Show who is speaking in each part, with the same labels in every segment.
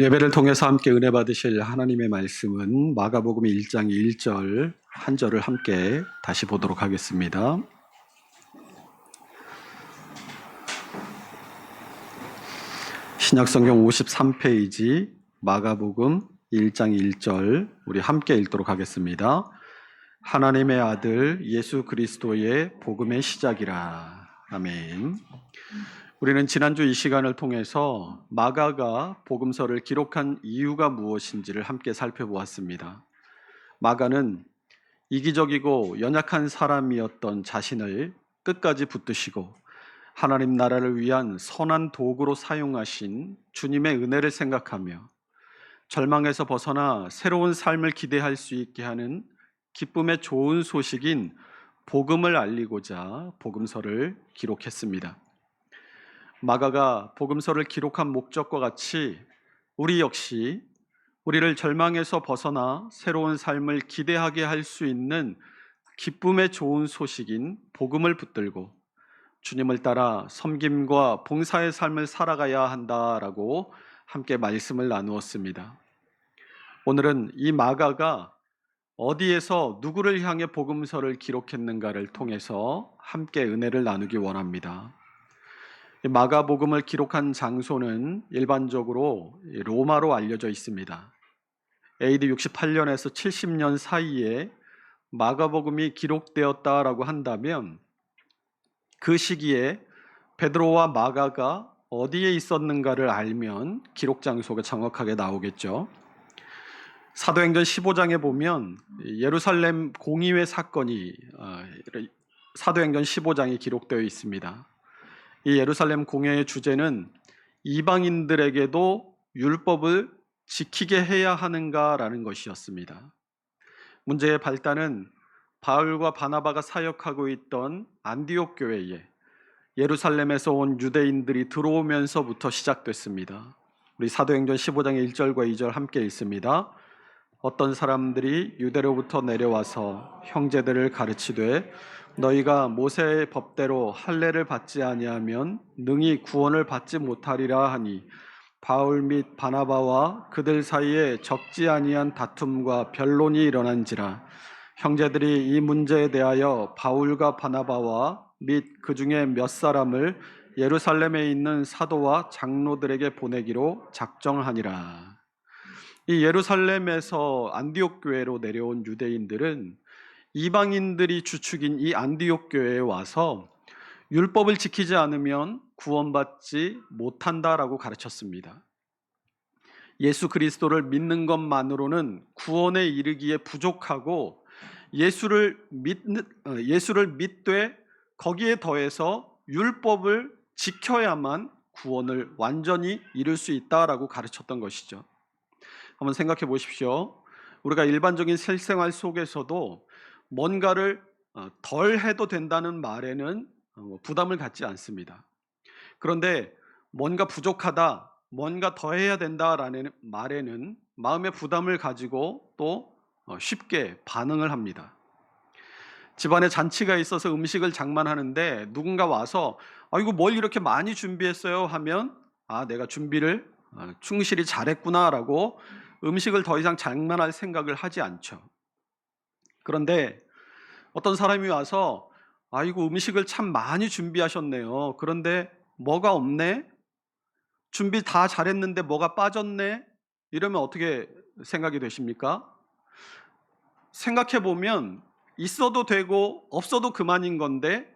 Speaker 1: 예배를 통해서 함께 은혜 받으실 하나님의 말씀은 마가복음 1장 1절 한 절을 함께 다시 보도록 하겠습니다. 신약성경 53페이지 마가복음 1장 1절 우리 함께 읽도록 하겠습니다. 하나님의 아들 예수 그리스도의 복음의 시작이라. 아멘. 우리는 지난주 이 시간을 통해서 마가가 복음서를 기록한 이유가 무엇인지를 함께 살펴보았습니다. 마가는 이기적이고 연약한 사람이었던 자신을 끝까지 붙드시고 하나님 나라를 위한 선한 도구로 사용하신 주님의 은혜를 생각하며 절망에서 벗어나 새로운 삶을 기대할 수 있게 하는 기쁨의 좋은 소식인 복음을 알리고자 복음서를 기록했습니다. 마가가 복음서를 기록한 목적과 같이 우리 역시 우리를 절망에서 벗어나 새로운 삶을 기대하게 할 수 있는 기쁨의 좋은 소식인 복음을 붙들고 주님을 따라 섬김과 봉사의 삶을 살아가야 한다라고 함께 말씀을 나누었습니다. 오늘은 이 마가가 어디에서 누구를 향해 복음서를 기록했는가를 통해서 함께 은혜를 나누기 원합니다. 마가복음을 기록한 장소는 일반적으로 로마로 알려져 있습니다. AD 68년에서 70년 사이에 마가복음이 기록되었다라고 한다면 그 시기에 베드로와 마가가 어디에 있었는가를 알면 기록 장소가 정확하게 나오겠죠. 사도행전 15장에 보면 예루살렘 공의회 사건이 사도행전 15장에 기록되어 있습니다. 이 예루살렘 공회의 주제는 이방인들에게도 율법을 지키게 해야 하는가라는 것이었습니다. 문제의 발단은 바울과 바나바가 사역하고 있던 안디옥 교회에 예루살렘에서 온 유대인들이 들어오면서부터 시작됐습니다. 우리 사도행전 15장의 1절과 2절 함께 읽습니다. 어떤 사람들이 유대로부터 내려와서 형제들을 가르치되 너희가 모세의 법대로 할례를 받지 아니하면 능히 구원을 받지 못하리라 하니 바울 및 바나바와 그들 사이에 적지 아니한 다툼과 변론이 일어난지라. 형제들이 이 문제에 대하여 바울과 바나바와 및 그 중에 몇 사람을 예루살렘에 있는 사도와 장로들에게 보내기로 작정하니라. 이 예루살렘에서 안디옥 교회로 내려온 유대인들은 이방인들이 주축인 이 안디옥 교회에 와서 율법을 지키지 않으면 구원받지 못한다라고 가르쳤습니다. 예수 그리스도를 믿는 것만으로는 구원에 이르기에 부족하고 예수를 믿되 거기에 더해서 율법을 지켜야만 구원을 완전히 이룰 수 있다라고 가르쳤던 것이죠. 한번 생각해 보십시오. 우리가 일반적인 실생활 속에서도 뭔가를 덜 해도 된다는 말에는 부담을 갖지 않습니다. 그런데 뭔가 부족하다, 뭔가 더 해야 된다라는 말에는 마음의 부담을 가지고 또 쉽게 반응을 합니다. 집안에 잔치가 있어서 음식을 장만하는데 누군가 와서 이거 뭘 이렇게 많이 준비했어요 하면 내가 준비를 충실히 잘했구나라고 음식을 더 이상 장만할 생각을 하지 않죠. 그런데 어떤 사람이 와서 이거 음식을 참 많이 준비하셨네요. 그런데 뭐가 없네? 준비 다 잘했는데 뭐가 빠졌네? 이러면 어떻게 생각이 되십니까? 생각해 보면 있어도 되고 없어도 그만인 건데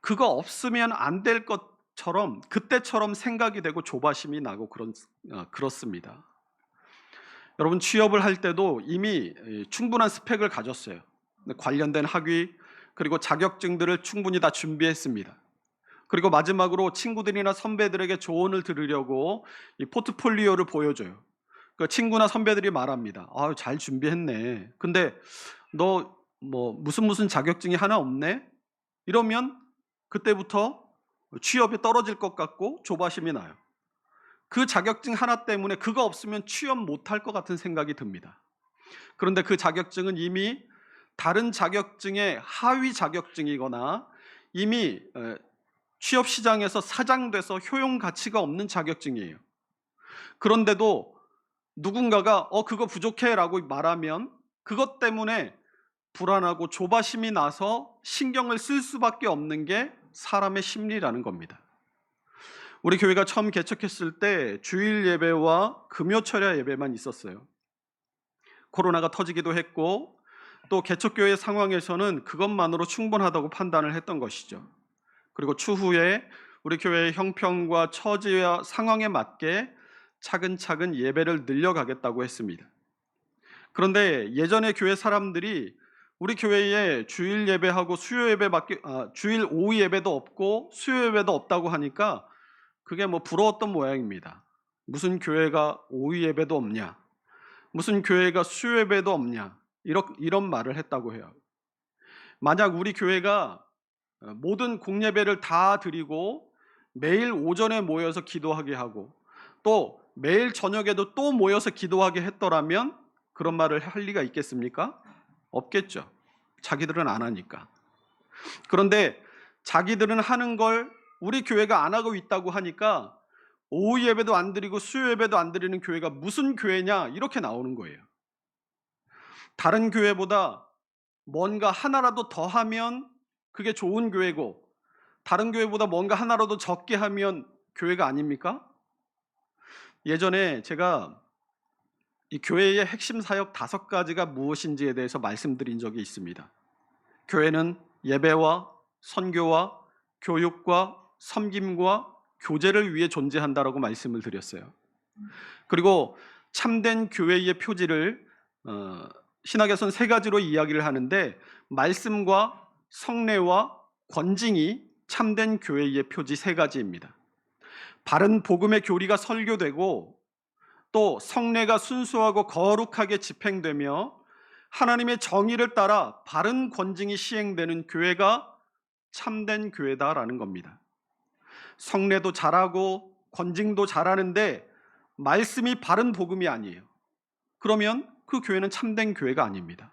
Speaker 1: 그거 없으면 안 될 것처럼 그때처럼 생각이 되고 조바심이 나고 그렇습니다. 여러분 취업을 할 때도 이미 충분한 스펙을 가졌어요. 관련된 학위 그리고 자격증들을 충분히 다 준비했습니다. 그리고 마지막으로 친구들이나 선배들에게 조언을 들으려고 이 포트폴리오를 보여줘요. 그 친구나 선배들이 말합니다. 잘 준비했네. 근데 너 무슨 자격증이 하나 없네? 이러면 그때부터 취업이 떨어질 것 같고 조바심이 나요. 그 자격증 하나 때문에 그거 없으면 취업 못할 것 같은 생각이 듭니다. 그런데 그 자격증은 이미 다른 자격증의 하위 자격증이거나 이미 취업 시장에서 사장돼서 효용 가치가 없는 자격증이에요. 그런데도 누군가가 그거 부족해라고 말하면 그것 때문에 불안하고 조바심이 나서 신경을 쓸 수밖에 없는 게 사람의 심리라는 겁니다. 우리 교회가 처음 개척했을 때 주일 예배와 금요철야 예배만 있었어요. 코로나가 터지기도 했고 또 개척교회 상황에서는 그것만으로 충분하다고 판단을 했던 것이죠. 그리고 추후에 우리 교회의 형편과 처지와 상황에 맞게 차근차근 예배를 늘려가겠다고 했습니다. 그런데 예전에 교회 사람들이 우리 교회에 주일 예배하고 수요 예배밖에 주일 오후 예배도 없고 수요 예배도 없다고 하니까 그게 부러웠던 모양입니다. 무슨 교회가 오후 예배도 없냐? 무슨 교회가 수요 예배도 없냐? 이런 말을 했다고 해요. 만약 우리 교회가 모든 공예배를 다 드리고 매일 오전에 모여서 기도하게 하고 또 매일 저녁에도 또 모여서 기도하게 했더라면 그런 말을 할 리가 있겠습니까? 없겠죠. 자기들은 안 하니까. 그런데 자기들은 하는 걸 우리 교회가 안 하고 있다고 하니까 오후 예배도 안 드리고 수요 예배도 안 드리는 교회가 무슨 교회냐 이렇게 나오는 거예요. 다른 교회보다 뭔가 하나라도 더 하면 그게 좋은 교회고 다른 교회보다 뭔가 하나라도 적게 하면 교회가 아닙니까? 예전에 제가 이 교회의 핵심 사역 5가지가 무엇인지에 대해서 말씀드린 적이 있습니다. 교회는 예배와 선교와 교육과 섬김과 교제를 위해 존재한다라고 말씀을 드렸어요. 그리고 참된 교회의 표지를 신학에서는 3가지로 이야기를 하는데 말씀과 성례와 권징이 참된 교회의 표지 3가지입니다. 바른 복음의 교리가 설교되고 또 성례가 순수하고 거룩하게 집행되며 하나님의 정의를 따라 바른 권징이 시행되는 교회가 참된 교회다라는 겁니다. 성례도 잘하고 권징도 잘하는데 말씀이 바른 복음이 아니에요. 그러면 그 교회는 참된 교회가 아닙니다.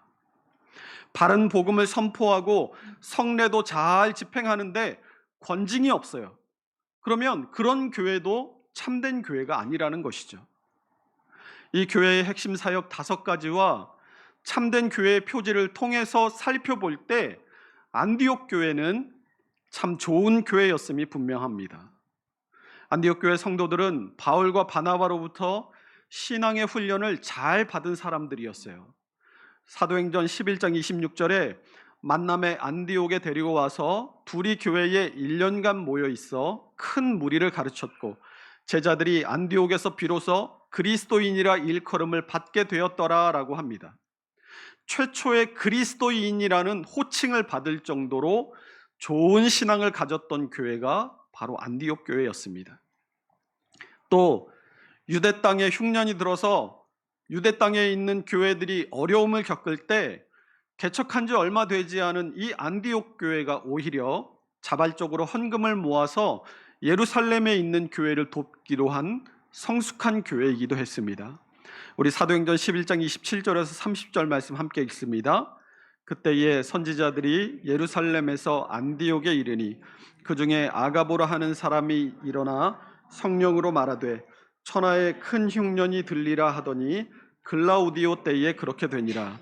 Speaker 1: 바른 복음을 선포하고 성례도 잘 집행하는데 권징이 없어요. 그러면 그런 교회도 참된 교회가 아니라는 것이죠. 이 교회의 핵심 사역 5가지와 참된 교회의 표지를 통해서 살펴볼 때 안디옥 교회는 참 좋은 교회였음이 분명합니다. 안디옥 교회 성도들은 바울과 바나바로부터 신앙의 훈련을 잘 받은 사람들이었어요. 사도행전 11장 26절에 만남의 안디옥에 데리고 와서 둘이 교회에 1년간 모여 있어 큰 무리를 가르쳤고 제자들이 안디옥에서 비로소 그리스도인이라 일컬음을 받게 되었더라라고 합니다. 최초의 그리스도인이라는 호칭을 받을 정도로 좋은 신앙을 가졌던 교회가 바로 안디옥 교회였습니다. 또 유대 땅에 흉년이 들어서 유대 땅에 있는 교회들이 어려움을 겪을 때 개척한 지 얼마 되지 않은 이 안디옥 교회가 오히려 자발적으로 헌금을 모아서 예루살렘에 있는 교회를 돕기로 한 성숙한 교회이기도 했습니다. 우리 사도행전 11장 27절에서 30절 말씀 함께 읽습니다. 그때에 선지자들이 예루살렘에서 안디옥에 이르니 그 중에 아가보라 하는 사람이 일어나 성령으로 말하되 천하에 큰 흉년이 들리라 하더니 글라우디오 때에 그렇게 되니라.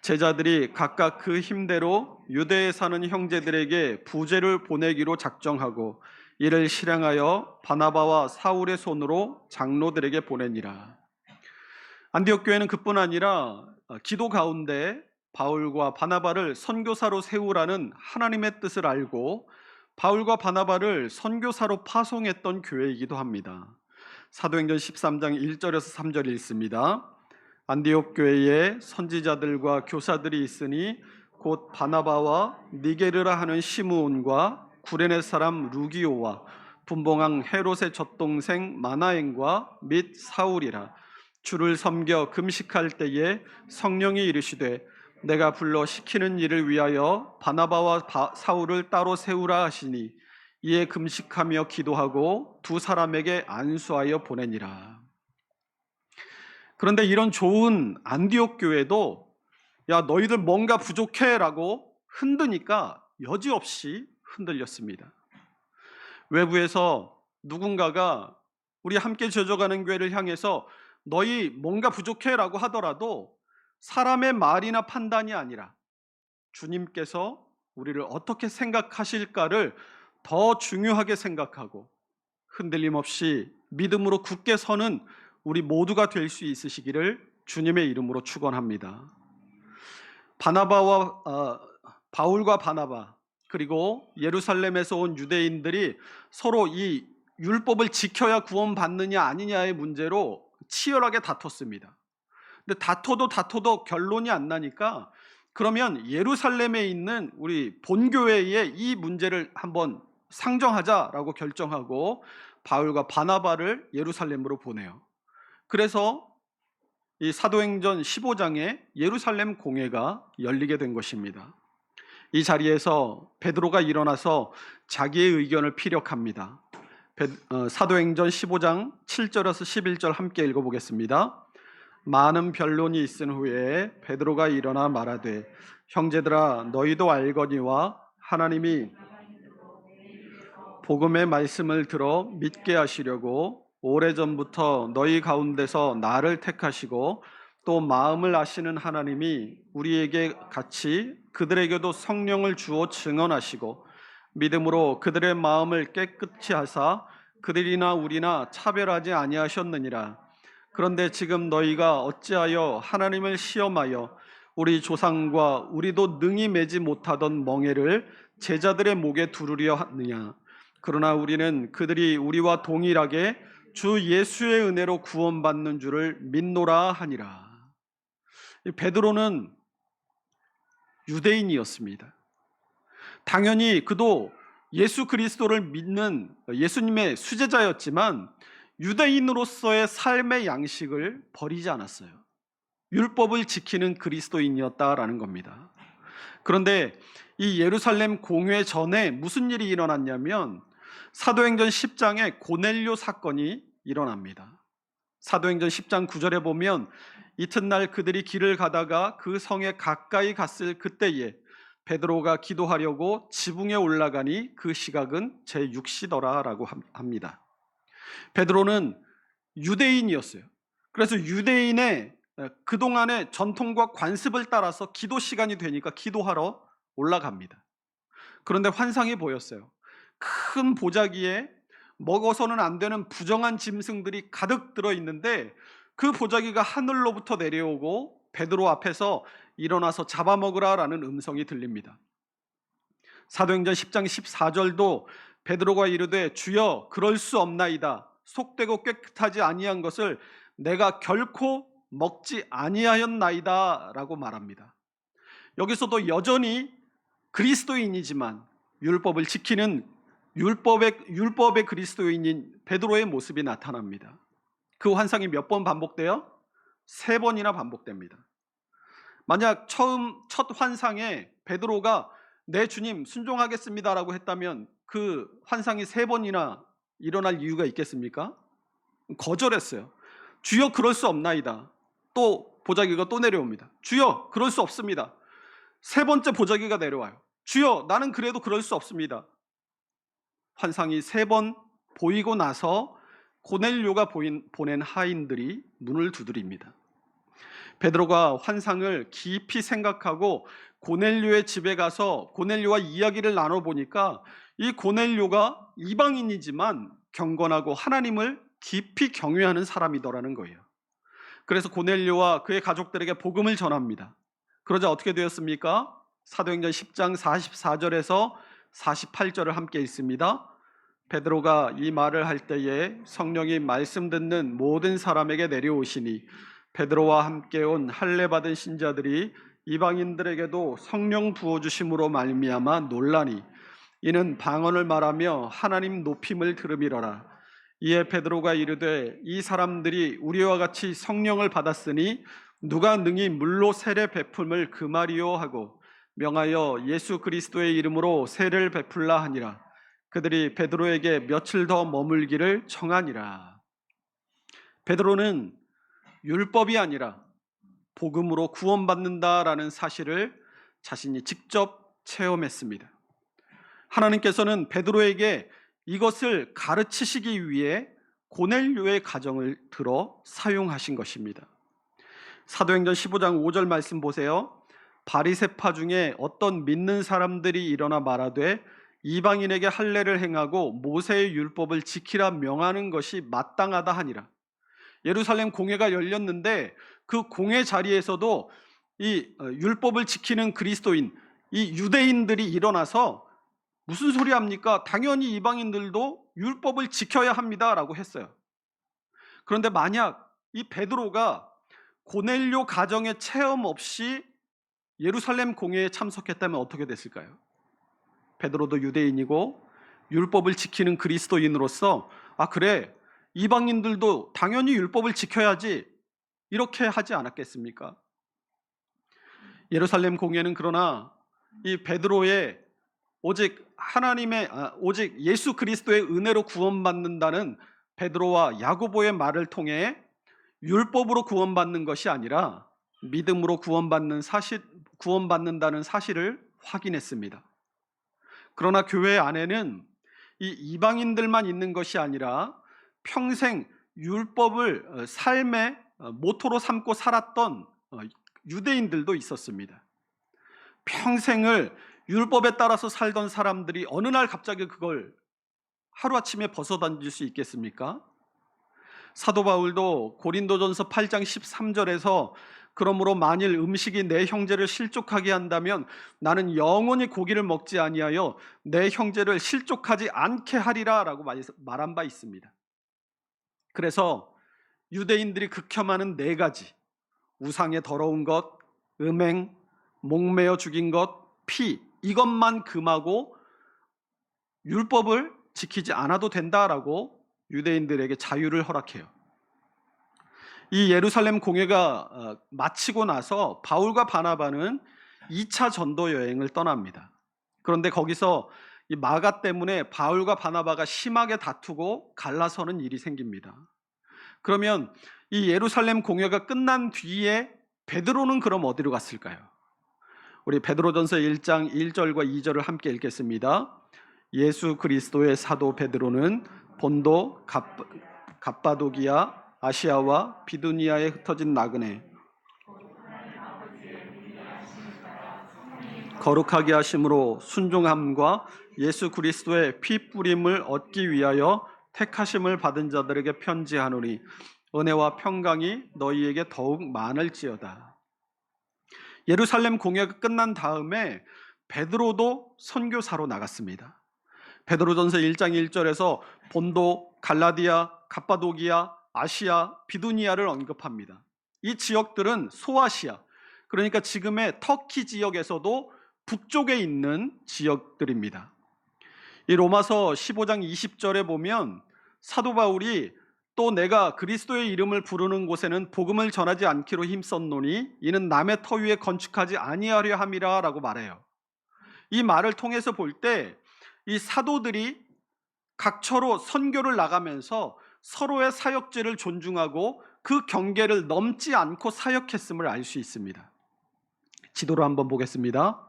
Speaker 1: 제자들이 각각 그 힘대로 유대에 사는 형제들에게 부제를 보내기로 작정하고 이를 실행하여 바나바와 사울의 손으로 장로들에게 보내니라. 안디옥 교회는 그뿐 아니라 기도 가운데 바울과 바나바를 선교사로 세우라는 하나님의 뜻을 알고 바울과 바나바를 선교사로 파송했던 교회이기도 합니다. 사도행전 13장 1절에서 3절 읽습니다. 안디옥 교회에 선지자들과 교사들이 있으니 곧 바나바와 니게르라 하는 시므온과 구레네 사람 루기오와 분봉왕 헤롯의 젖동생 마나엔과 및 사울이라. 주를 섬겨 금식할 때에 성령이 이르시되 내가 불러 시키는 일을 위하여 바나바와 사울을 따로 세우라 하시니 이에 금식하며 기도하고 2사람에게 안수하여 보내니라. 그런데 이런 좋은 안디옥 교회도 야 너희들 뭔가 부족해 라고 흔드니까 여지없이 흔들렸습니다. 외부에서 누군가가 우리 함께 젖어가는 교회를 향해서 너희 뭔가 부족해라고 하더라도 사람의 말이나 판단이 아니라 주님께서 우리를 어떻게 생각하실까를 더 중요하게 생각하고 흔들림 없이 믿음으로 굳게 서는 우리 모두가 될 수 있으시기를 주님의 이름으로 축원합니다. 바울과 바나바 그리고 예루살렘에서 온 유대인들이 서로 이 율법을 지켜야 구원받느냐 아니냐의 문제로 치열하게 다퉜습니다. 근데 다퉈도 결론이 안 나니까 그러면 예루살렘에 있는 우리 본교회에 이 문제를 한번 상정하자라고 결정하고 바울과 바나바를 예루살렘으로 보내요. 그래서 이 사도행전 15장에 예루살렘 공회가 열리게 된 것입니다. 이 자리에서 베드로가 일어나서 자기의 의견을 피력합니다. 사도행전 15장 7절에서 11절 함께 읽어보겠습니다. 많은 변론이 있은 후에 베드로가 일어나 말하되 형제들아 너희도 알거니와 하나님이 복음의 말씀을 들어 믿게 하시려고 오래전부터 너희 가운데서 나를 택하시고 또 마음을 아시는 하나님이 우리에게 같이 그들에게도 성령을 주어 증언하시고 믿음으로 그들의 마음을 깨끗이 하사 그들이나 우리나 차별하지 아니하셨느니라. 그런데 지금 너희가 어찌하여 하나님을 시험하여 우리 조상과 우리도 능히 매지 못하던 멍에를 제자들의 목에 두르려 하느냐. 그러나 우리는 그들이 우리와 동일하게 주 예수의 은혜로 구원받는 줄을 믿노라 하니라. 베드로는 유대인이었습니다. 당연히 그도 예수 그리스도를 믿는 예수님의 수제자였지만 유대인으로서의 삶의 양식을 버리지 않았어요. 율법을 지키는 그리스도인이었다라는 겁니다. 그런데 이 예루살렘 공회 전에 무슨 일이 일어났냐면 사도행전 10장에 고넬료 사건이 일어납니다. 사도행전 10장 9절에 보면 이튿날 그들이 길을 가다가 그 성에 가까이 갔을 그때에 베드로가 기도하려고 지붕에 올라가니 그 시각은 제6시더라 라고 합니다. 베드로는 유대인이었어요. 그래서 유대인의 그동안의 전통과 관습을 따라서 기도 시간이 되니까 기도하러 올라갑니다. 그런데 환상이 보였어요. 큰 보자기에 먹어서는 안 되는 부정한 짐승들이 가득 들어있는데 그 보자기가 하늘로부터 내려오고 베드로 앞에서 일어나서 잡아먹으라라는 음성이 들립니다. 사도행전 10장 14절도 베드로가 이르되 주여 그럴 수 없나이다. 속되고 깨끗하지 아니한 것을 내가 결코 먹지 아니하였나이다 라고 말합니다. 여기서도 여전히 그리스도인이지만 율법을 지키는 율법의 그리스도인인 베드로의 모습이 나타납니다. 그 환상이 몇 번 반복돼요? 3번이나 반복됩니다. 만약 첫 환상에 베드로가 내 주님 순종하겠습니다라고 했다면 그 환상이 3번이나 일어날 이유가 있겠습니까? 거절했어요. 주여 그럴 수 없나이다. 또 보자기가 또 내려옵니다. 주여 그럴 수 없습니다. 3번째 보자기가 내려와요. 주여 나는 그래도 그럴 수 없습니다. 환상이 3번 보이고 나서 고넬료가 보낸 하인들이 문을 두드립니다. 베드로가 환상을 깊이 생각하고 고넬료의 집에 가서 고넬료와 이야기를 나눠보니까 이 고넬료가 이방인이지만 경건하고 하나님을 깊이 경외하는 사람이더라는 거예요. 그래서 고넬료와 그의 가족들에게 복음을 전합니다. 그러자 어떻게 되었습니까? 사도행전 10장 44절에서 48절을 함께 읽습니다. 베드로가 이 말을 할 때에 성령이 말씀 듣는 모든 사람에게 내려오시니 베드로와 함께 온 할례 받은 신자들이 이방인들에게도 성령 부어주심으로 말미암아 놀라니 이는 방언을 말하며 하나님 높임을 들음이러라. 이에 베드로가 이르되 이 사람들이 우리와 같이 성령을 받았으니 누가 능히 물로 세례 베품을 금하리요 하고 명하여 예수 그리스도의 이름으로 세례를 베풀라 하니라. 그들이 베드로에게 며칠 더 머물기를 청하니라. 베드로는 율법이 아니라 복음으로 구원받는다라는 사실을 자신이 직접 체험했습니다. 하나님께서는 베드로에게 이것을 가르치시기 위해 고넬료의 가정을 들어 사용하신 것입니다. 사도행전 15장 5절 말씀 보세요. 바리새파 중에 어떤 믿는 사람들이 일어나 말하되 이방인에게 할례를 행하고 모세의 율법을 지키라 명하는 것이 마땅하다 하니라. 예루살렘 공회가 열렸는데 그 공회 자리에서도 이 율법을 지키는 그리스도인, 이 유대인들이 일어나서 무슨 소리 합니까? 당연히 이방인들도 율법을 지켜야 합니다라고 했어요. 그런데 만약 이 베드로가 고넬료 가정의 체험 없이 예루살렘 공회에 참석했다면 어떻게 됐을까요? 베드로도 유대인이고 율법을 지키는 그리스도인으로서 그래, 이방인들도 당연히 율법을 지켜야지, 이렇게 하지 않았겠습니까? 예루살렘 공회는 그러나 이 베드로의 오직 예수 그리스도의 은혜로 구원받는다는 베드로와 야고보의 말을 통해 율법으로 구원받는 것이 아니라 믿음으로 구원받는다는 사실을 확인했습니다. 그러나 교회 안에는 이 이방인들만 있는 것이 아니라 평생 율법을 삶의 모토로 삼고 살았던 유대인들도 있었습니다. 평생을 율법에 따라서 살던 사람들이 어느 날 갑자기 그걸 하루아침에 벗어던질 수 있겠습니까? 사도 바울도 고린도전서 8장 13절에서 그러므로 만일 음식이 내 형제를 실족하게 한다면 나는 영원히 고기를 먹지 아니하여 내 형제를 실족하지 않게 하리라 라고 말한 바 있습니다. 그래서 유대인들이 극혐하는 4가지, 우상의 더러운 것, 음행, 목매어 죽인 것, 피, 이것만 금하고 율법을 지키지 않아도 된다라고 유대인들에게 자유를 허락해요. 이 예루살렘 공회가 마치고 나서 바울과 바나바는 2차 전도 여행을 떠납니다. 그런데 거기서 이 마가 때문에 바울과 바나바가 심하게 다투고 갈라서는 일이 생깁니다. 그러면 이 예루살렘 공회가 끝난 뒤에 베드로는 그럼 어디로 갔을까요? 우리 베드로전서 1장 1절과 2절을 함께 읽겠습니다. 예수 그리스도의 사도 베드로는 본도, 갑바도기아, 아시아와 비두니아에 흩어진 나그네, 거룩하게 하심으로 순종함과 예수 그리스도의 피 뿌림을 얻기 위하여 택하심을 받은 자들에게 편지하노니 은혜와 평강이 너희에게 더욱 많을지어다. 예루살렘 공회가 끝난 다음에 베드로도 선교사로 나갔습니다. 베드로전서 1장 1절에서 본도, 갈라디아, 갑바도기아, 아시아, 비두니아를 언급합니다. 이 지역들은 소아시아, 그러니까 지금의 터키 지역에서도 북쪽에 있는 지역들입니다. 이 로마서 15장 20절에 보면 사도 바울이 또 내가 그리스도의 이름을 부르는 곳에는 복음을 전하지 않기로 힘썼노니 이는 남의 터 위에 건축하지 아니하려 함이라 라고 말해요. 이 말을 통해서 볼 때 이 사도들이 각처로 선교를 나가면서 서로의 사역제를 존중하고 그 경계를 넘지 않고 사역했음을 알 수 있습니다. 지도를 한번 보겠습니다.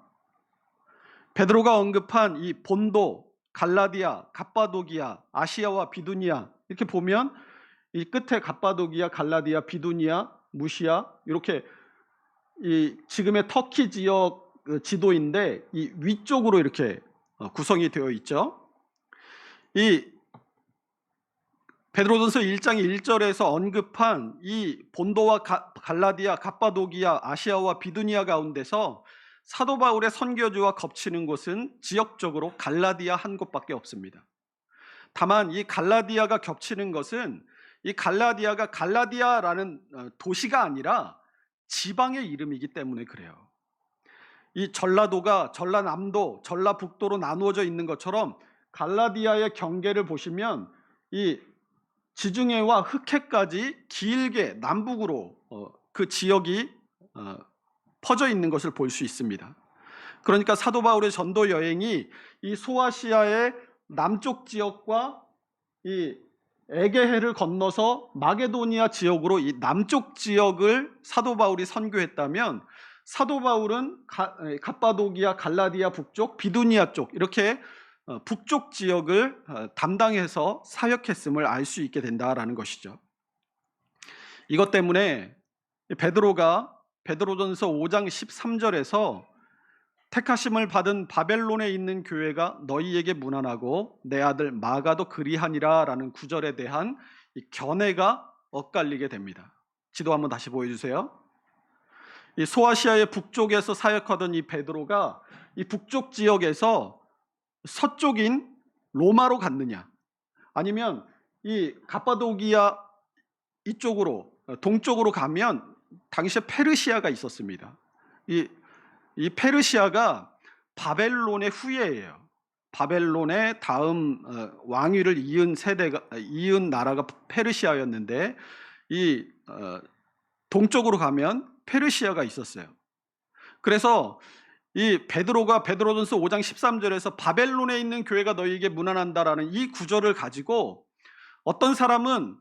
Speaker 1: 베드로가 언급한 이 본도, 갈라디아, 갑바도기아, 아시아와 비두니아, 이렇게 보면 이 끝에 갑바도기아, 갈라디아, 비두니아, 무시아, 이렇게 이 지금의 터키 지역 지도인데 이 위쪽으로 이렇게 구성이 되어 있죠. 이 베드로전서 1장 1절에서 언급한 이 본도와 갈라디아, 갑바도기아, 아시아와 비두니아 가운데서 사도 바울의 선교지와 겹치는 곳은 지역적으로 갈라디아 한 곳밖에 없습니다. 다만 이 갈라디아가 겹치는 것은 이 갈라디아가 갈라디아라는 도시가 아니라 지방의 이름이기 때문에 그래요. 이 전라도가 전라남도, 전라북도로 나누어져 있는 것처럼 갈라디아의 경계를 보시면 이 지중해와 흑해까지 길게 남북으로 그 지역이 퍼져 있는 것을 볼 수 있습니다. 그러니까 사도 바울의 전도 여행이 이 소아시아의 남쪽 지역과 이 에게해를 건너서 마게도니아 지역으로 이 남쪽 지역을 사도 바울이 선교했다면 사도 바울은 갑바도기아, 갈라디아 북쪽, 비두니아 쪽 이렇게 북쪽 지역을 담당해서 사역했음을 알 수 있게 된다라는 것이죠. 이것 때문에 베드로가 베드로전서 5장 13절에서 택하심을 받은 바벨론에 있는 교회가 너희에게 문안하고 내 아들 마가도 그리하니라 라는 구절에 대한 이 견해가 엇갈리게 됩니다. 지도 한번 다시 보여주세요. 이 소아시아의 북쪽에서 사역하던 이 베드로가 이 북쪽 지역에서 서쪽인 로마로 갔느냐, 아니면 이 갑바도기아 이쪽으로 동쪽으로 가면 당시에 페르시아가 있었습니다. 이 페르시아가 바벨론의 후예예요. 바벨론의 다음 왕위를 이은 나라가 페르시아였는데 이 동쪽으로 가면 페르시아가 있었어요. 그래서 이 베드로가 베드로전서 5장 13절에서 바벨론에 있는 교회가 너희에게 문안한다라는 이 구절을 가지고 어떤 사람은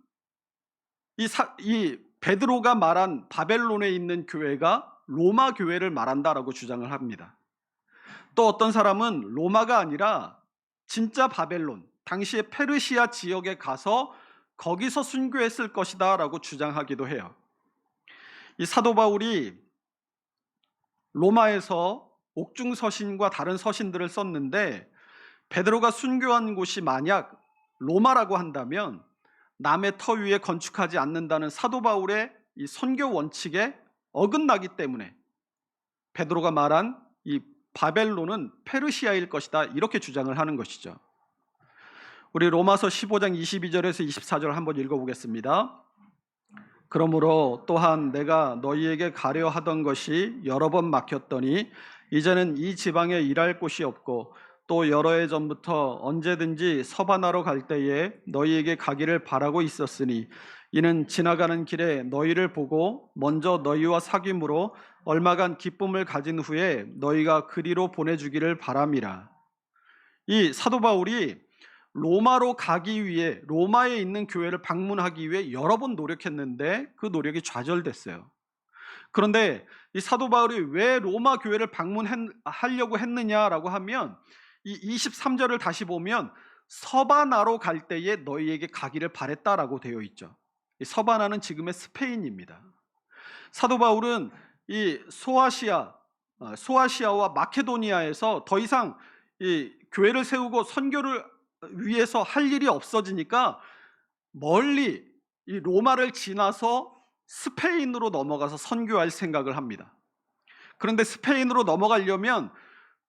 Speaker 1: 이 베드로가 말한 바벨론에 있는 교회가 로마 교회를 말한다라고 주장을 합니다. 또 어떤 사람은 로마가 아니라 진짜 바벨론, 당시의 페르시아 지역에 가서 거기서 순교했을 것이다 라고 주장하기도 해요. 이 사도 바울이 로마에서 옥중서신과 다른 서신들을 썼는데 베드로가 순교한 곳이 만약 로마라고 한다면 남의 터 위에 건축하지 않는다는 사도 바울의 이 선교 원칙에 어긋나기 때문에 베드로가 말한 이 바벨론은 페르시아일 것이다 이렇게 주장을 하는 것이죠. 우리 로마서 15장 22절에서 24절 한번 읽어보겠습니다. 그러므로 또한 내가 너희에게 가려 하던 것이 여러 번 막혔더니 이제는 이 지방에 일할 곳이 없고 또 여러 해 전부터 언제든지 서바나로 갈 때에 너희에게 가기를 바라고 있었으니 이는 지나가는 길에 너희를 보고 먼저 너희와 사귐으로 얼마간 기쁨을 가진 후에 너희가 그리로 보내주기를 바람이라. 이 사도 바울이 로마로 가기 위해 로마에 있는 교회를 방문하기 위해 여러 번 노력했는데 그 노력이 좌절됐어요. 그런데 이 사도 바울이 왜 로마 교회를 방문하려고 했느냐라고 하면 이 23절을 다시 보면 서바나로 갈 때에 너희에게 가기를 바랬다라고 되어 있죠. 이 서바나는 지금의 스페인입니다. 사도 바울은 이 소아시아와 마케도니아에서 더 이상 이 교회를 세우고 선교를 위해서 할 일이 없어지니까 멀리 이 로마를 지나서 스페인으로 넘어가서 선교할 생각을 합니다. 그런데 스페인으로 넘어가려면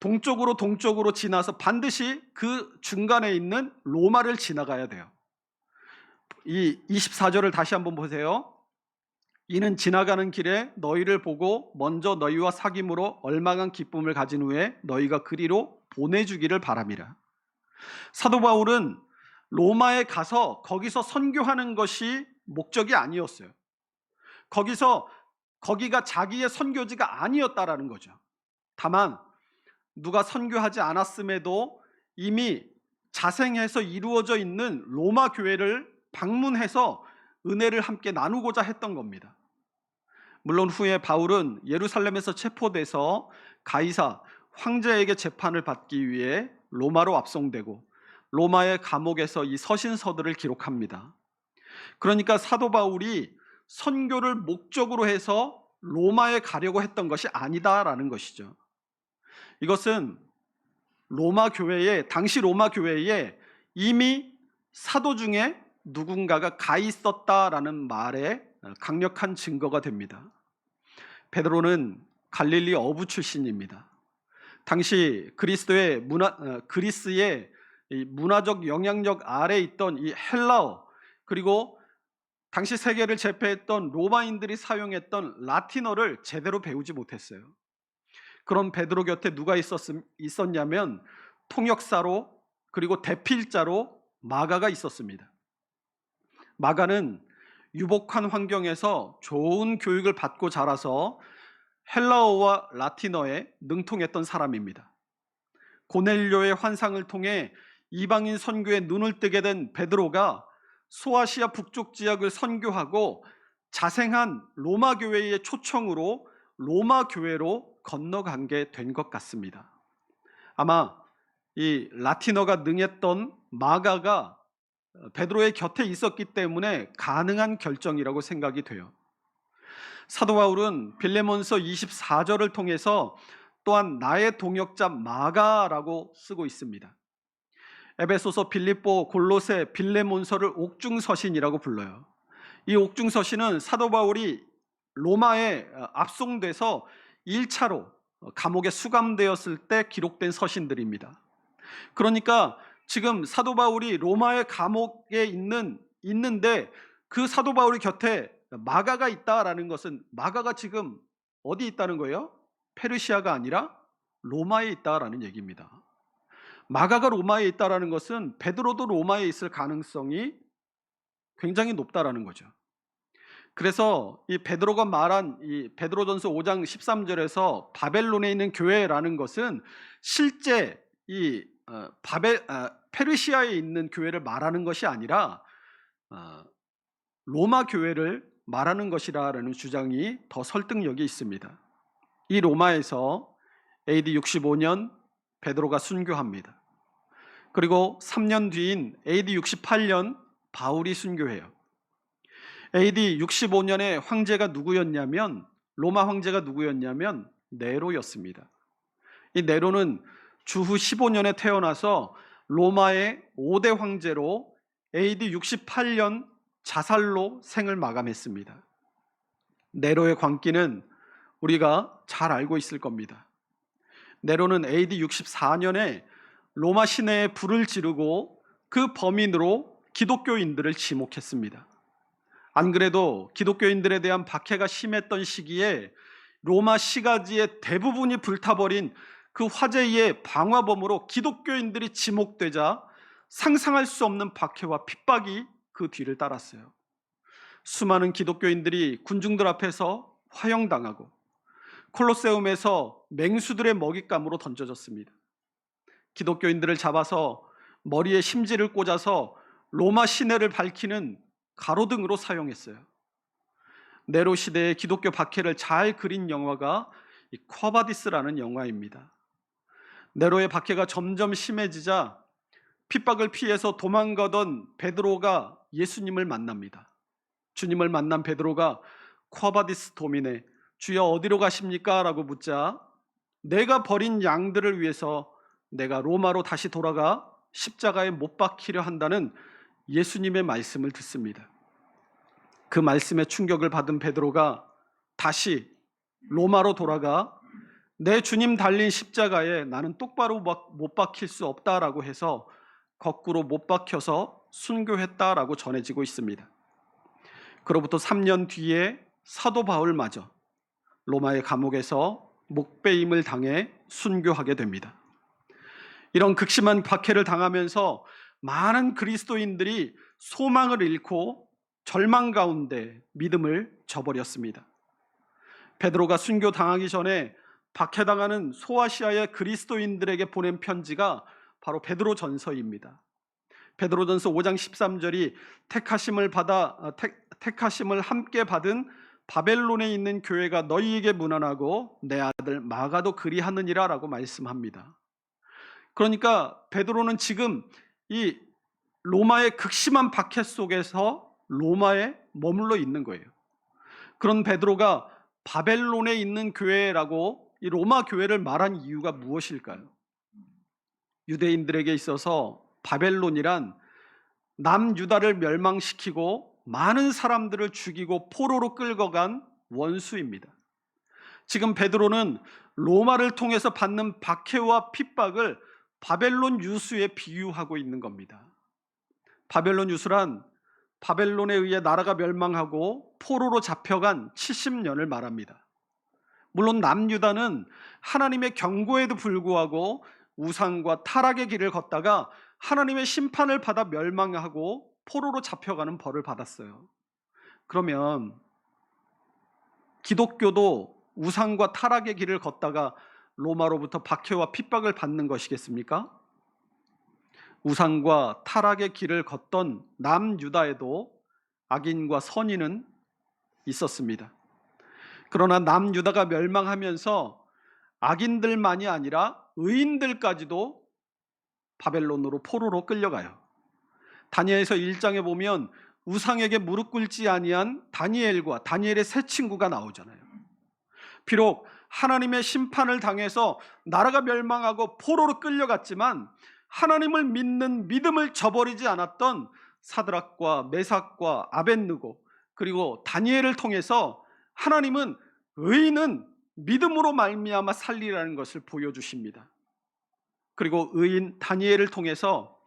Speaker 1: 동쪽으로 지나서 반드시 그 중간에 있는 로마를 지나가야 돼요. 이 24절을 다시 한번 보세요. 이는 지나가는 길에 너희를 보고 먼저 너희와 사귐으로 얼마간 기쁨을 가진 후에 너희가 그리로 보내주기를 바람이라. 사도 바울은 로마에 가서 거기서 선교하는 것이 목적이 아니었어요. 거기가 자기의 선교지가 아니었다라는 거죠. 다만 누가 선교하지 않았음에도 이미 자생해서 이루어져 있는 로마 교회를 방문해서 은혜를 함께 나누고자 했던 겁니다. 물론 후에 바울은 예루살렘에서 체포돼서 가이사 황제에게 재판을 받기 위해 로마로 압송되고 로마의 감옥에서 이 서신서들을 기록합니다. 그러니까 사도 바울이 선교를 목적으로 해서 로마에 가려고 했던 것이 아니다라는 것이죠. 이것은 당시 로마 교회에 이미 사도 중에 누군가가 가 있었다라는 말에 강력한 증거가 됩니다. 베드로는 갈릴리 어부 출신입니다. 당시 그리스의 문화적 영향력 아래 있던 이 헬라어, 그리고 당시 세계를 제패했던 로마인들이 사용했던 라틴어를 제대로 배우지 못했어요. 그런 베드로 곁에 누가 있었냐면 통역사로 그리고 대필자로 마가가 있었습니다. 마가는 유복한 환경에서 좋은 교육을 받고 자라서 헬라어와 라틴어에 능통했던 사람입니다. 고넬료의 환상을 통해 이방인 선교에 눈을 뜨게 된 베드로가 소아시아 북쪽 지역을 선교하고 자생한 로마 교회의 초청으로 로마 교회로 건너간 게 된 것 같습니다. 아마 이 라틴어가 능했던 마가가 베드로의 곁에 있었기 때문에 가능한 결정이라고 생각이 돼요. 사도 바울은 빌레몬서 24절을 통해서 또한 나의 동역자 마가라고 쓰고 있습니다. 에베소서, 빌립보, 골로새, 빌레몬서를 옥중서신이라고 불러요. 이 옥중서신은 사도 바울이 로마에 압송돼서 1차로 감옥에 수감되었을 때 기록된 서신들입니다. 그러니까 지금 사도 바울이 로마의 감옥에 있는데 그 사도 바울의 곁에 마가가 있다라는 것은 마가가 지금 어디 있다는 거예요? 페르시아가 아니라 로마에 있다라는 얘기입니다. 마가가 로마에 있다라는 것은 베드로도 로마에 있을 가능성이 굉장히 높다라는 거죠. 그래서 이 베드로가 말한 이 베드로전서 5장 13절에서 바벨론에 있는 교회라는 것은 실제 이 페르시아에 있는 교회를 말하는 것이 아니라 로마 교회를 말하는 것이라는 주장이 더 설득력이 있습니다. 이 로마에서 AD 65년 베드로가 순교합니다. 그리고 3년 뒤인 AD 68년 바울이 순교해요. AD 65년에 황제가 누구였냐면 로마 황제가 누구였냐면 네로였습니다. 이 네로는 주후 15년에 태어나서 로마의 5대 황제로 AD 68년 자살로 생을 마감했습니다. 네로의 광기는 우리가 잘 알고 있을 겁니다. 네로는 AD 64년에 로마 시내에 불을 지르고 그 범인으로 기독교인들을 지목했습니다. 안 그래도 기독교인들에 대한 박해가 심했던 시기에 로마 시가지의 대부분이 불타버린 그 화재의 방화범으로 기독교인들이 지목되자 상상할 수 없는 박해와 핍박이 그 뒤를 따랐어요. 수많은 기독교인들이 군중들 앞에서 화형당하고 콜로세움에서 맹수들의 먹잇감으로 던져졌습니다. 기독교인들을 잡아서 머리에 심지를 꽂아서 로마 시내를 밝히는 가로등으로 사용했어요. 네로 시대의 기독교 박해를 잘 그린 영화가 쿼바디스라는 영화입니다. 네로의 박해가 점점 심해지자 핍박을 피해서 도망가던 베드로가 예수님을 만납니다. 주님을 만난 베드로가 쿼바디스 도미네, 주여 어디로 가십니까? 라고 묻자 내가 버린 양들을 위해서 내가 로마로 다시 돌아가 십자가에 못 박히려 한다는 예수님의 말씀을 듣습니다. 그 말씀에 충격을 받은 베드로가 다시 로마로 돌아가 내 주님 달린 십자가에 나는 똑바로 못 박힐 수 없다라고 해서 거꾸로 못 박혀서 순교했다라고 전해지고 있습니다. 그로부터 3년 뒤에 사도 바울마저 로마의 감옥에서 목배임을 당해 순교하게 됩니다. 이런 극심한 박해를 당하면서 많은 그리스도인들이 소망을 잃고 절망 가운데 믿음을 저버렸습니다. 베드로가 순교당하기 전에 박해당하는 소아시아의 그리스도인들에게 보낸 편지가 바로 베드로전서입니다. 베드로전서 5장 13절이 택하심을 함께 받은 바벨론에 있는 교회가 너희에게 문안하고 내 아들 마가도 그리하느니라 라고 말씀합니다. 그러니까 베드로는 지금 이 로마의 극심한 박해 속에서 로마에 머물러 있는 거예요. 그런 베드로가 바벨론에 있는 교회라고 이 로마 교회를 말한 이유가 무엇일까요? 유대인들에게 있어서 바벨론이란 남유다를 멸망시키고 많은 사람들을 죽이고 포로로 끌고 간 원수입니다. 지금 베드로는 로마를 통해서 받는 박해와 핍박을 바벨론 유수에 비유하고 있는 겁니다. 바벨론 유수란 바벨론에 의해 나라가 멸망하고 포로로 잡혀간 70년을 말합니다. 물론 남유다는 하나님의 경고에도 불구하고 우상과 타락의 길을 걷다가 하나님의 심판을 받아 멸망하고 포로로 잡혀가는 벌을 받았어요. 그러면 기독교도 우상과 타락의 길을 걷다가 로마로부터 박해와 핍박을 받는 것이겠습니까? 우상과 타락의 길을 걷던 남유다에도 악인과 선인은 있었습니다. 그러나 남유다가 멸망하면서 악인들만이 아니라 의인들까지도 바벨론으로 포로로 끌려가요. 다니엘서 1장에 보면 우상에게 무릎 꿇지 아니한 다니엘과 다니엘의 세 친구가 나오잖아요. 비록 하나님의 심판을 당해서 나라가 멸망하고 포로로 끌려갔지만 하나님을 믿는 믿음을 저버리지 않았던 사드락과 메삭과 아벳느고 그리고 다니엘을 통해서 하나님은 의인은 믿음으로 말미암아 살리라는 것을 보여주십니다. 그리고 의인 다니엘을 통해서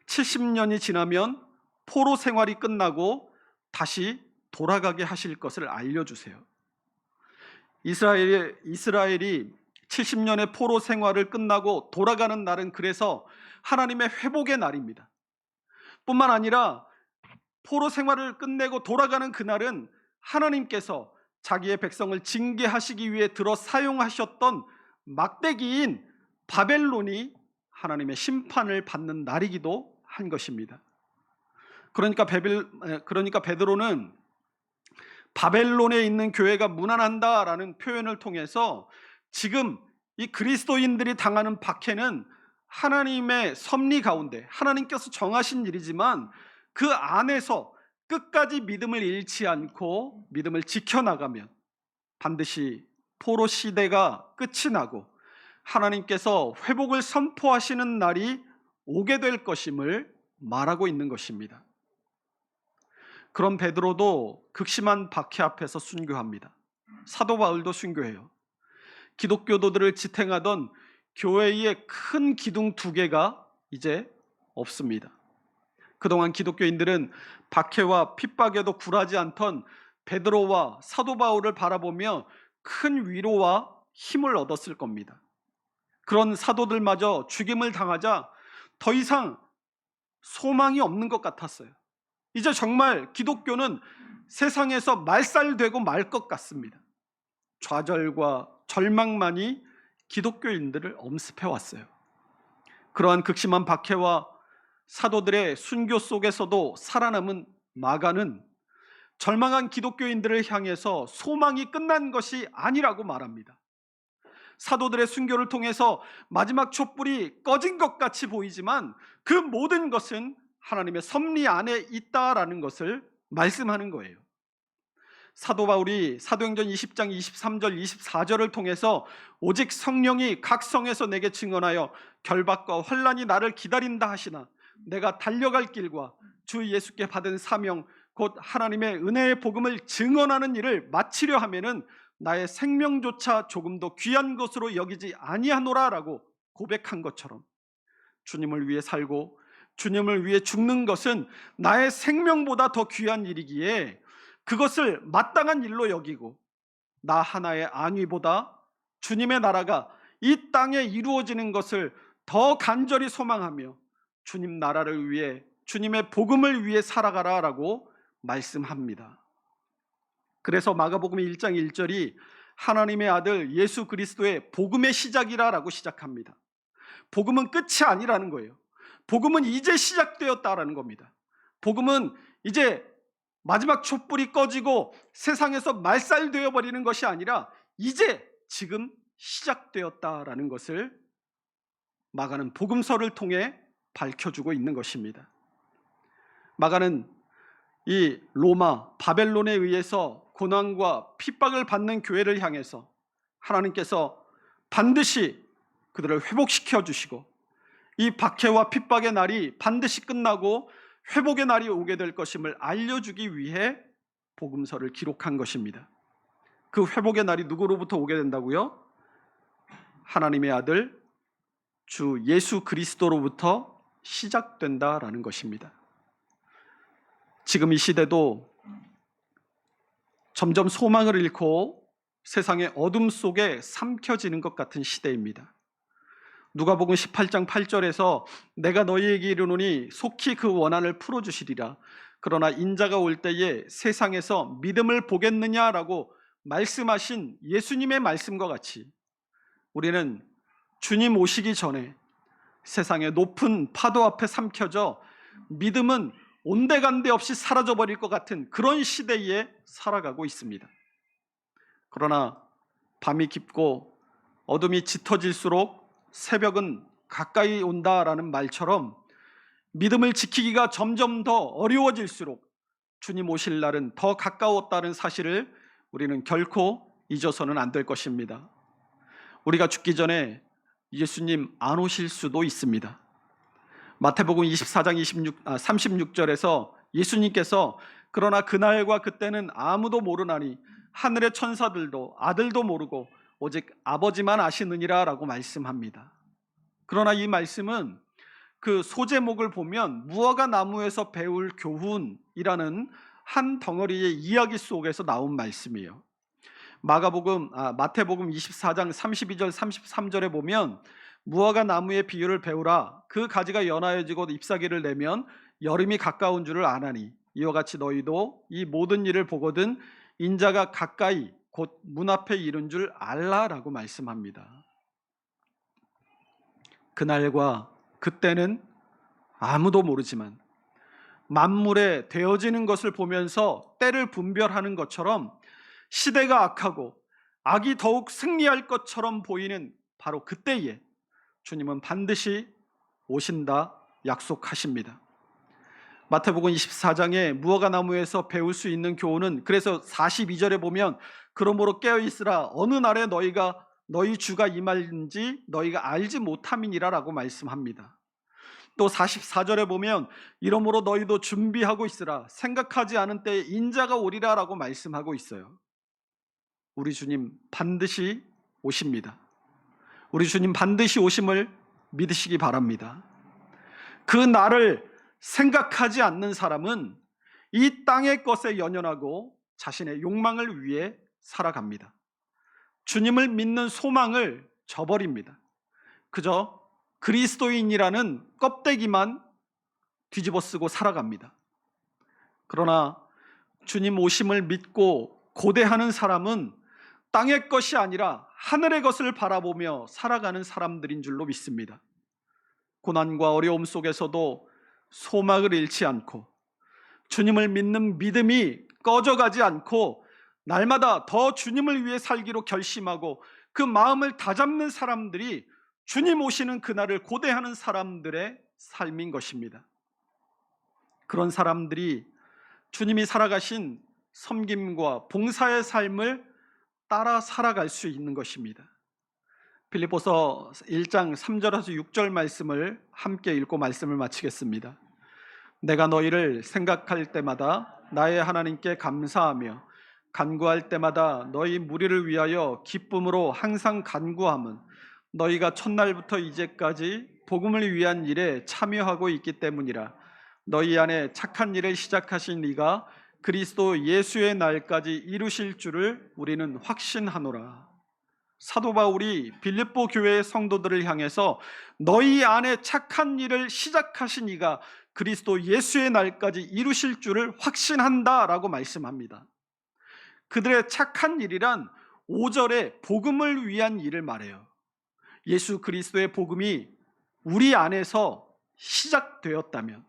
Speaker 1: 70년이 지나면 포로 생활이 끝나고 다시 돌아가게 하실 것을 알려주세요. 이스라엘이 70년의 포로 생활을 끝나고 돌아가는 날은 그래서 하나님의 회복의 날입니다. 뿐만 아니라 포로 생활을 끝내고 돌아가는 그날은 하나님께서 자기의 백성을 징계하시기 위해 들어 사용하셨던 막대기인 바벨론이 하나님의 심판을 받는 날이기도 한 것입니다. 그러니까 베드로는 바벨론에 있는 교회가 무난한다라는 표현을 통해서 지금 이 그리스도인들이 당하는 박해는 하나님의 섭리 가운데 하나님께서 정하신 일이지만 그 안에서 끝까지 믿음을 잃지 않고 믿음을 지켜나가면 반드시 포로 시대가 끝이 나고 하나님께서 회복을 선포하시는 날이 오게 될 것임을 말하고 있는 것입니다. 그런 베드로도 극심한 박해 앞에서 순교합니다. 사도 바울도 순교해요. 기독교도들을 지탱하던 교회의 큰 기둥 두 개가 이제 없습니다. 그동안 기독교인들은 박해와 핍박에도 굴하지 않던 베드로와 사도 바울을 바라보며 큰 위로와 힘을 얻었을 겁니다. 그런 사도들마저 죽임을 당하자 더 이상 소망이 없는 것 같았어요. 이제 정말 기독교는 세상에서 말살되고 말 것 같습니다. 좌절과 절망만이 기독교인들을 엄습해 왔어요. 그러한 극심한 박해와 사도들의 순교 속에서도 살아남은 마가는 절망한 기독교인들을 향해서 소망이 끝난 것이 아니라고 말합니다. 사도들의 순교를 통해서 마지막 촛불이 꺼진 것 같이 보이지만 그 모든 것은 하나님의 섭리 안에 있다라는 것을 말씀하는 거예요. 사도 바울이 사도행전 20장 23절 24절을 통해서 오직 성령이 각 성에서 내게 증언하여 결박과 환난이 나를 기다린다 하시나 내가 달려갈 길과 주 예수께 받은 사명 곧 하나님의 은혜의 복음을 증언하는 일을 마치려 하면은 나의 생명조차 조금도 귀한 것으로 여기지 아니하노라라고 고백한 것처럼 주님을 위해 살고 주님을 위해 죽는 것은 나의 생명보다 더 귀한 일이기에 그것을 마땅한 일로 여기고 나 하나의 안위보다 주님의 나라가 이 땅에 이루어지는 것을 더 간절히 소망하며 주님 나라를 위해 주님의 복음을 위해 살아가라라고 말씀합니다. 그래서 마가복음 1장 1절이 하나님의 아들 예수 그리스도의 복음의 시작이라고 시작합니다. 복음은 끝이 아니라는 거예요. 복음은 이제 시작되었다라는 겁니다. 복음은 이제 마지막 촛불이 꺼지고 세상에서 말살되어 버리는 것이 아니라 이제 지금 시작되었다라는 것을 마가는 복음서를 통해 밝혀주고 있는 것입니다. 마가는 이 로마, 바벨론에 의해서 고난과 핍박을 받는 교회를 향해서 하나님께서 반드시 그들을 회복시켜 주시고 이 박해와 핍박의 날이 반드시 끝나고 회복의 날이 오게 될 것임을 알려주기 위해 복음서를 기록한 것입니다. 그 회복의 날이 누구로부터 오게 된다고요? 하나님의 아들 주 예수 그리스도로부터 시작된다라는 것입니다. 지금 이 시대도 점점 소망을 잃고 세상의 어둠 속에 삼켜지는 것 같은 시대입니다. 누가복음 18장 8절에서 내가 너희에게 이르노니 속히 그 원한을 풀어주시리라. 그러나 인자가 올 때에 세상에서 믿음을 보겠느냐라고 말씀하신 예수님의 말씀과 같이 우리는 주님 오시기 전에 세상의 높은 파도 앞에 삼켜져 믿음은 온데간데 없이 사라져버릴 것 같은 그런 시대에 살아가고 있습니다. 그러나 밤이 깊고 어둠이 짙어질수록 새벽은 가까이 온다라는 말처럼 믿음을 지키기가 점점 더 어려워질수록 주님 오실 날은 더 가까웠다는 사실을 우리는 결코 잊어서는 안 될 것입니다. 우리가 죽기 전에 예수님 안 오실 수도 있습니다. 마태복음 24장 36절에서 예수님께서 그러나 그날과 그때는 아무도 모르나니 하늘의 천사들도 아들도 모르고 오직 아버지만 아시느니라 라고 말씀합니다. 그러나 이 말씀은 그 소제목을 보면 무화과 나무에서 배울 교훈이라는 한 덩어리의 이야기 속에서 나온 말씀이에요. 마태복음 24장 32절 33절에 보면 무화과 나무의 비유를 배우라. 그 가지가 연하여지고 잎사귀를 내면 여름이 가까운 줄을 아나니 이와 같이 너희도 이 모든 일을 보거든 인자가 가까이 곧 문 앞에 이른 줄 알라라고 말씀합니다. 그날과 그때는 아무도 모르지만 만물에 되어지는 것을 보면서 때를 분별하는 것처럼 시대가 악하고 악이 더욱 승리할 것처럼 보이는 바로 그때에 주님은 반드시 오신다 약속하십니다. 마태복음 24장에 무화과 나무에서 배울 수 있는 교훈은 그래서 42절에 보면 그러므로 깨어있으라 어느 날에 너희 주가 임할지 너희가 알지 못함이니라 라고 말씀합니다. 또 44절에 보면 이러므로 너희도 준비하고 있으라 생각하지 않은 때에 인자가 오리라 라고 말씀하고 있어요. 우리 주님 반드시 오십니다. 우리 주님 반드시 오심을 믿으시기 바랍니다. 그 날을 생각하지 않는 사람은 이 땅의 것에 연연하고 자신의 욕망을 위해 살아갑니다. 주님을 믿는 소망을 저버립니다. 그저 그리스도인이라는 껍데기만 뒤집어 쓰고 살아갑니다. 그러나 주님 오심을 믿고 고대하는 사람은 땅의 것이 아니라 하늘의 것을 바라보며 살아가는 사람들인 줄로 믿습니다. 고난과 어려움 속에서도 소망을 잃지 않고 주님을 믿는 믿음이 꺼져가지 않고 날마다 더 주님을 위해 살기로 결심하고 그 마음을 다잡는 사람들이 주님 오시는 그날을 고대하는 사람들의 삶인 것입니다. 그런 사람들이 주님이 살아가신 섬김과 봉사의 삶을 따라 살아갈 수 있는 것입니다. 빌립보서 1장 3절에서 6절 말씀을 함께 읽고 말씀을 마치겠습니다. 내가 너희를 생각할 때마다 나의 하나님께 감사하며 간구할 때마다 너희 무리를 위하여 기쁨으로 항상 간구함은 너희가 첫날부터 이제까지 복음을 위한 일에 참여하고 있기 때문이라. 너희 안에 착한 일을 시작하신 이가 그리스도 예수의 날까지 이루실 줄을 우리는 확신하노라. 사도 바울이 빌립보 교회의 성도들을 향해서 너희 안에 착한 일을 시작하신 이가 그리스도 예수의 날까지 이루실 줄을 확신한다 라고 말씀합니다. 그들의 착한 일이란 5절에 복음을 위한 일을 말해요. 예수 그리스도의 복음이 우리 안에서 시작되었다면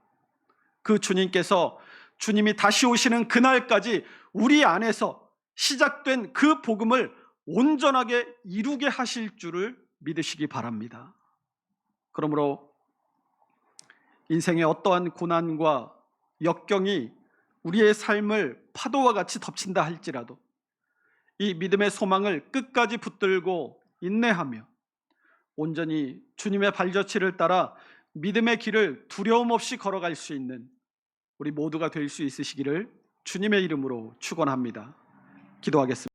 Speaker 1: 그 주님께서 주님이 다시 오시는 그날까지 우리 안에서 시작된 그 복음을 온전하게 이루게 하실 줄을 믿으시기 바랍니다. 그러므로 인생의 어떠한 고난과 역경이 우리의 삶을 파도와 같이 덮친다 할지라도 이 믿음의 소망을 끝까지 붙들고 인내하며 온전히 주님의 발자취를 따라 믿음의 길을 두려움 없이 걸어갈 수 있는 우리 모두가 될 수 있으시기를 주님의 이름으로 축원합니다. 기도하겠습니다.